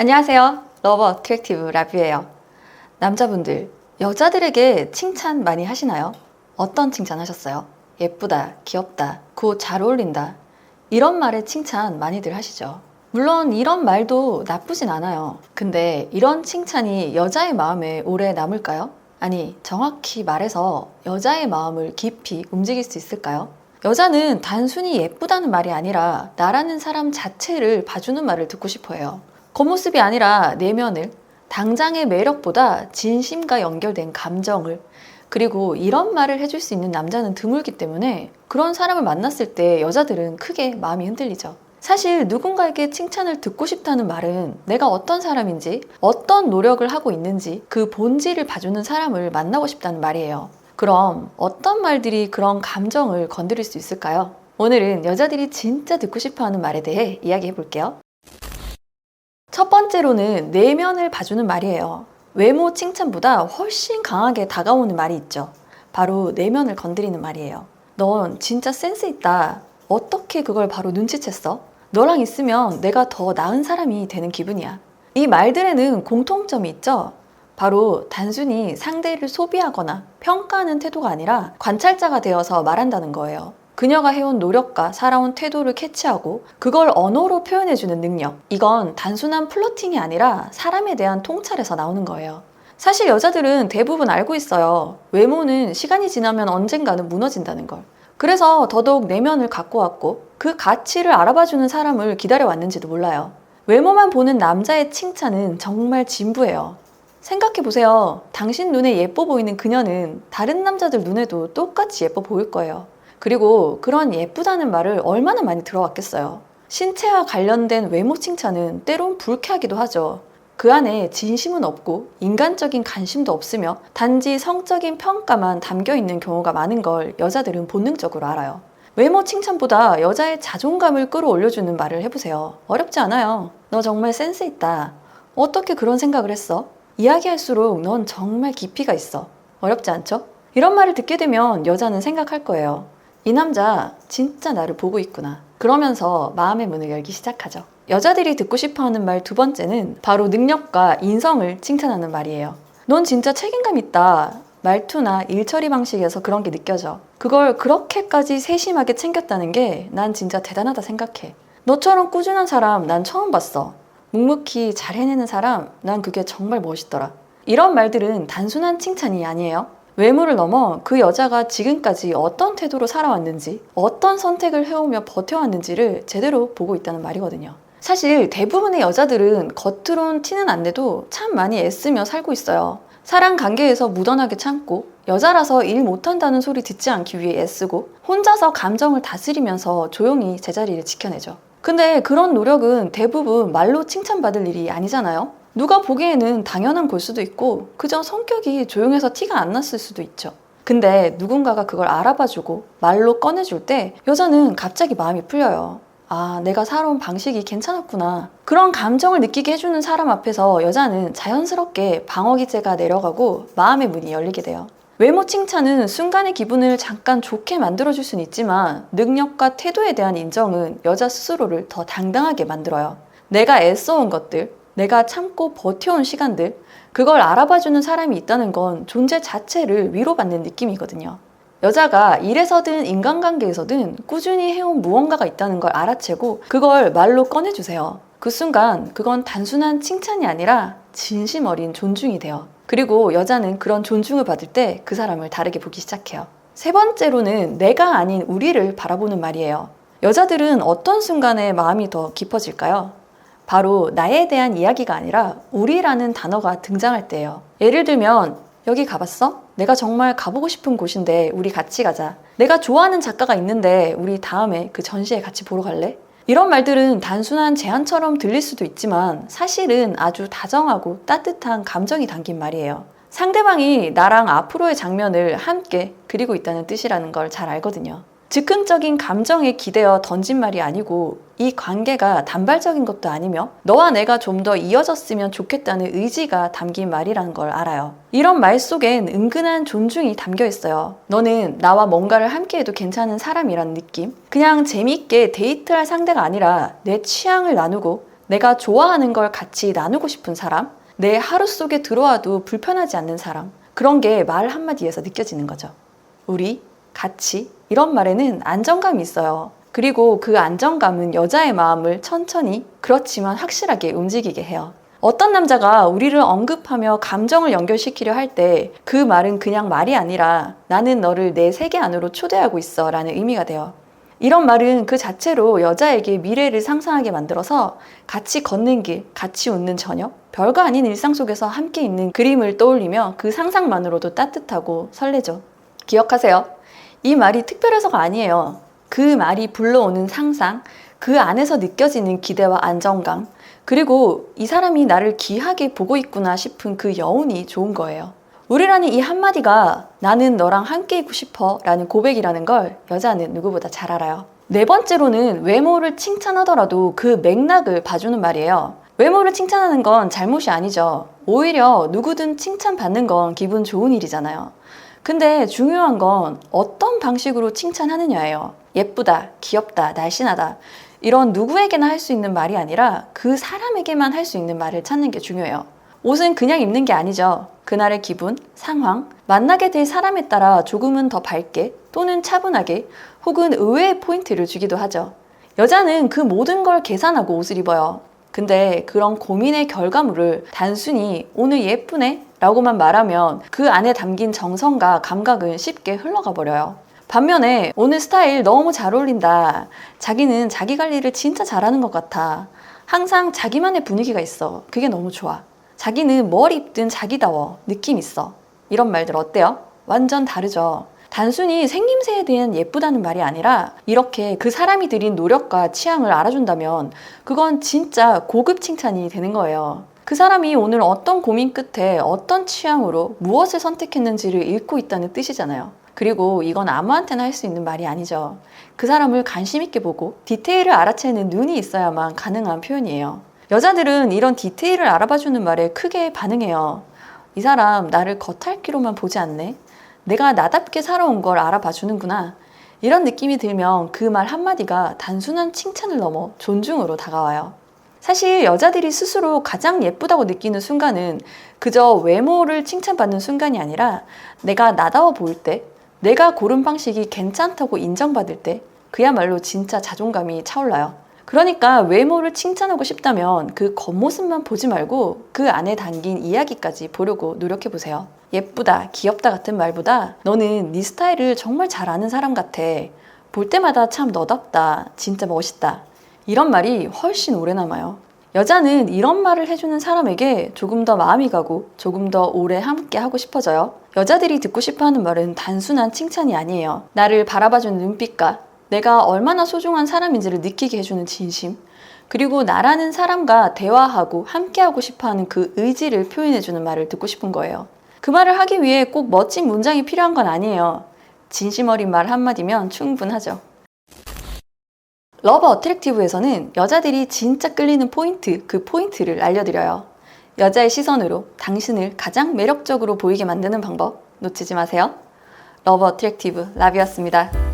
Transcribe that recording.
안녕하세요. 러버 어트랙티브 라뷰예요. 남자분들, 여자들에게 칭찬 많이 하시나요? 어떤 칭찬 하셨어요? 예쁘다, 귀엽다, 굿, 잘 어울린다. 이런 말에 칭찬 많이들 하시죠. 물론 이런 말도 나쁘진 않아요. 근데 이런 칭찬이 여자의 마음에 오래 남을까요? 아니, 정확히 말해서 여자의 마음을 깊이 움직일 수 있을까요? 여자는 단순히 예쁘다는 말이 아니라 나라는 사람 자체를 봐주는 말을 듣고 싶어 해요. 겉모습이 아니라 내면을, 당장의 매력보다 진심과 연결된 감정을, 그리고 이런 말을 해줄 수 있는 남자는 드물기 때문에 그런 사람을 만났을 때 여자들은 크게 마음이 흔들리죠. 사실 누군가에게 칭찬을 듣고 싶다는 말은 내가 어떤 사람인지, 어떤 노력을 하고 있는지 그 본질을 봐주는 사람을 만나고 싶다는 말이에요. 그럼 어떤 말들이 그런 감정을 건드릴 수 있을까요? 오늘은 여자들이 진짜 듣고 싶어하는 말에 대해 이야기해 볼게요. 첫 번째로는 내면을 봐주는 말이에요. 외모 칭찬보다 훨씬 강하게 다가오는 말이 있죠. 바로 내면을 건드리는 말이에요. 넌 진짜 센스 있다. 어떻게 그걸 바로 눈치챘어? 너랑 있으면 내가 더 나은 사람이 되는 기분이야. 이 말들에는 공통점이 있죠. 바로 단순히 상대를 소비하거나 평가하는 태도가 아니라 관찰자가 되어서 말한다는 거예요. 그녀가 해온 노력과 살아온 태도를 캐치하고 그걸 언어로 표현해주는 능력. 이건 단순한 플러팅이 아니라 사람에 대한 통찰에서 나오는 거예요. 사실 여자들은 대부분 알고 있어요. 외모는 시간이 지나면 언젠가는 무너진다는 걸. 그래서 더더욱 내면을 갖고 왔고 그 가치를 알아봐주는 사람을 기다려왔는지도 몰라요. 외모만 보는 남자의 칭찬은 정말 진부해요. 생각해보세요. 당신 눈에 예뻐 보이는 그녀는 다른 남자들 눈에도 똑같이 예뻐 보일 거예요. 그리고 그런 예쁘다는 말을 얼마나 많이 들어왔겠어요. 신체와 관련된 외모 칭찬은 때론 불쾌하기도 하죠. 그 안에 진심은 없고 인간적인 관심도 없으며 단지 성적인 평가만 담겨 있는 경우가 많은 걸 여자들은 본능적으로 알아요. 외모 칭찬보다 여자의 자존감을 끌어올려주는 말을 해보세요. 어렵지 않아요. 너 정말 센스 있다. 어떻게 그런 생각을 했어? 이야기할수록 넌 정말 깊이가 있어. 어렵지 않죠? 이런 말을 듣게 되면 여자는 생각할 거예요. 이 남자 진짜 나를 보고 있구나. 그러면서 마음의 문을 열기 시작하죠. 여자들이 듣고 싶어하는 말 두 번째는 바로 능력과 인성을 칭찬하는 말이에요. 넌 진짜 책임감 있다. 말투나 일처리 방식에서 그런 게 느껴져. 그걸 그렇게까지 세심하게 챙겼다는 게 난 진짜 대단하다 생각해. 너처럼 꾸준한 사람 난 처음 봤어. 묵묵히 잘 해내는 사람 난 그게 정말 멋있더라. 이런 말들은 단순한 칭찬이 아니에요. 외모를 넘어 그 여자가 지금까지 어떤 태도로 살아왔는지, 어떤 선택을 해오며 버텨왔는지를 제대로 보고 있다는 말이거든요. 사실 대부분의 여자들은 겉으론 티는 안 내도 참 많이 애쓰며 살고 있어요. 사랑 관계에서 무던하게 참고, 여자라서 일 못한다는 소리 듣지 않기 위해 애쓰고, 혼자서 감정을 다스리면서 조용히 제자리를 지켜내죠. 근데 그런 노력은 대부분 말로 칭찬받을 일이 아니잖아요? 누가 보기에는 당연한 걸 수도 있고 그저 성격이 조용해서 티가 안 났을 수도 있죠. 근데 누군가가 그걸 알아봐주고 말로 꺼내줄 때 여자는 갑자기 마음이 풀려요. 아, 내가 살아온 방식이 괜찮았구나. 그런 감정을 느끼게 해주는 사람 앞에서 여자는 자연스럽게 방어기제가 내려가고 마음의 문이 열리게 돼요. 외모 칭찬은 순간의 기분을 잠깐 좋게 만들어줄 수는 있지만 능력과 태도에 대한 인정은 여자 스스로를 더 당당하게 만들어요. 내가 애써온 것들, 내가 참고 버텨온 시간들, 그걸 알아봐주는 사람이 있다는 건 존재 자체를 위로받는 느낌이거든요. 여자가 일에서든 인간관계에서든 꾸준히 해온 무언가가 있다는 걸 알아채고 그걸 말로 꺼내주세요. 그 순간 그건 단순한 칭찬이 아니라 진심 어린 존중이 돼요. 그리고 여자는 그런 존중을 받을 때 그 사람을 다르게 보기 시작해요. 세 번째로는 내가 아닌 우리를 바라보는 말이에요. 여자들은 어떤 순간에 마음이 더 깊어질까요? 바로 나에 대한 이야기가 아니라 우리라는 단어가 등장할 때예요. 예를 들면 여기 가봤어? 내가 정말 가보고 싶은 곳인데 우리 같이 가자. 내가 좋아하는 작가가 있는데 우리 다음에 그 전시회 같이 보러 갈래? 이런 말들은 단순한 제안처럼 들릴 수도 있지만 사실은 아주 다정하고 따뜻한 감정이 담긴 말이에요. 상대방이 나랑 앞으로의 장면을 함께 그리고 있다는 뜻이라는 걸 잘 알거든요. 즉흥적인 감정에 기대어 던진 말이 아니고 이 관계가 단발적인 것도 아니며 너와 내가 좀 더 이어졌으면 좋겠다는 의지가 담긴 말이라는 걸 알아요. 이런 말 속엔 은근한 존중이 담겨 있어요. 너는 나와 뭔가를 함께해도 괜찮은 사람이라는 느낌? 그냥 재미있게 데이트할 상대가 아니라 내 취향을 나누고 내가 좋아하는 걸 같이 나누고 싶은 사람, 내 하루 속에 들어와도 불편하지 않는 사람, 그런 게 말 한마디에서 느껴지는 거죠. 우리, 같이, 이런 말에는 안정감이 있어요. 그리고 그 안정감은 여자의 마음을 천천히, 그렇지만 확실하게 움직이게 해요. 어떤 남자가 우리를 언급하며 감정을 연결시키려 할 때 그 말은 그냥 말이 아니라 나는 너를 내 세계 안으로 초대하고 있어 라는 의미가 돼요. 이런 말은 그 자체로 여자에게 미래를 상상하게 만들어서 같이 걷는 길, 같이 웃는 저녁, 별거 아닌 일상 속에서 함께 있는 그림을 떠올리며 그 상상만으로도 따뜻하고 설레죠. 기억하세요. 이 말이 특별해서가 아니에요. 그 말이 불러오는 상상, 그 안에서 느껴지는 기대와 안정감, 그리고 이 사람이 나를 귀하게 보고 있구나 싶은 그 여운이 좋은 거예요. 우리라는 이 한마디가 나는 너랑 함께 있고 싶어 라는 고백이라는 걸 여자는 누구보다 잘 알아요. 네 번째로는 외모를 칭찬하더라도 그 맥락을 봐주는 말이에요. 외모를 칭찬하는 건 잘못이 아니죠. 오히려 누구든 칭찬받는 건 기분 좋은 일이잖아요. 근데 중요한 건 어떤 방식으로 칭찬하느냐예요. 예쁘다, 귀엽다, 날씬하다 이런 누구에게나 할 수 있는 말이 아니라 그 사람에게만 할 수 있는 말을 찾는 게 중요해요. 옷은 그냥 입는 게 아니죠. 그날의 기분, 상황, 만나게 될 사람에 따라 조금은 더 밝게 또는 차분하게 혹은 의외의 포인트를 주기도 하죠. 여자는 그 모든 걸 계산하고 옷을 입어요. 근데 그런 고민의 결과물을 단순히 오늘 예쁘네 라고만 말하면 그 안에 담긴 정성과 감각은 쉽게 흘러가 버려요. 반면에 오늘 스타일 너무 잘 어울린다. 자기는 자기 관리를 진짜 잘하는 것 같아. 항상 자기만의 분위기가 있어. 그게 너무 좋아. 자기는 뭘 입든 자기다워. 느낌 있어. 이런 말들 어때요? 완전 다르죠. 단순히 생김새에 대한 예쁘다는 말이 아니라 이렇게 그 사람이 들인 노력과 취향을 알아준다면 그건 진짜 고급 칭찬이 되는 거예요. 그 사람이 오늘 어떤 고민 끝에 어떤 취향으로 무엇을 선택했는지를 읽고 있다는 뜻이잖아요. 그리고 이건 아무한테나 할 수 있는 말이 아니죠. 그 사람을 관심 있게 보고 디테일을 알아채는 눈이 있어야만 가능한 표현이에요. 여자들은 이런 디테일을 알아봐주는 말에 크게 반응해요. 이 사람 나를 겉핥기로만 보지 않네. 내가 나답게 살아온 걸 알아봐 주는구나. 이런 느낌이 들면 그 말 한마디가 단순한 칭찬을 넘어 존중으로 다가와요. 사실 여자들이 스스로 가장 예쁘다고 느끼는 순간은 그저 외모를 칭찬받는 순간이 아니라 내가 나다워 보일 때, 내가 고른 방식이 괜찮다고 인정받을 때 그야말로 진짜 자존감이 차올라요. 그러니까 외모를 칭찬하고 싶다면 그 겉모습만 보지 말고 그 안에 담긴 이야기까지 보려고 노력해보세요. 예쁘다, 귀엽다 같은 말보다 너는 네 스타일을 정말 잘 아는 사람 같아. 볼 때마다 참 너답다. 진짜 멋있다. 이런 말이 훨씬 오래 남아요. 여자는 이런 말을 해주는 사람에게 조금 더 마음이 가고 조금 더 오래 함께 하고 싶어져요. 여자들이 듣고 싶어하는 말은 단순한 칭찬이 아니에요. 나를 바라봐주는 눈빛과 내가 얼마나 소중한 사람인지를 느끼게 해주는 진심, 그리고 나라는 사람과 대화하고 함께하고 싶어하는 그 의지를 표현해주는 말을 듣고 싶은 거예요. 그 말을 하기 위해 꼭 멋진 문장이 필요한 건 아니에요. 진심 어린 말 한마디면 충분하죠. 러브 어트랙티브에서는 여자들이 진짜 끌리는 포인트, 그 포인트를 알려드려요. 여자의 시선으로 당신을 가장 매력적으로 보이게 만드는 방법 놓치지 마세요. 러브 어트랙티브 라비였습니다.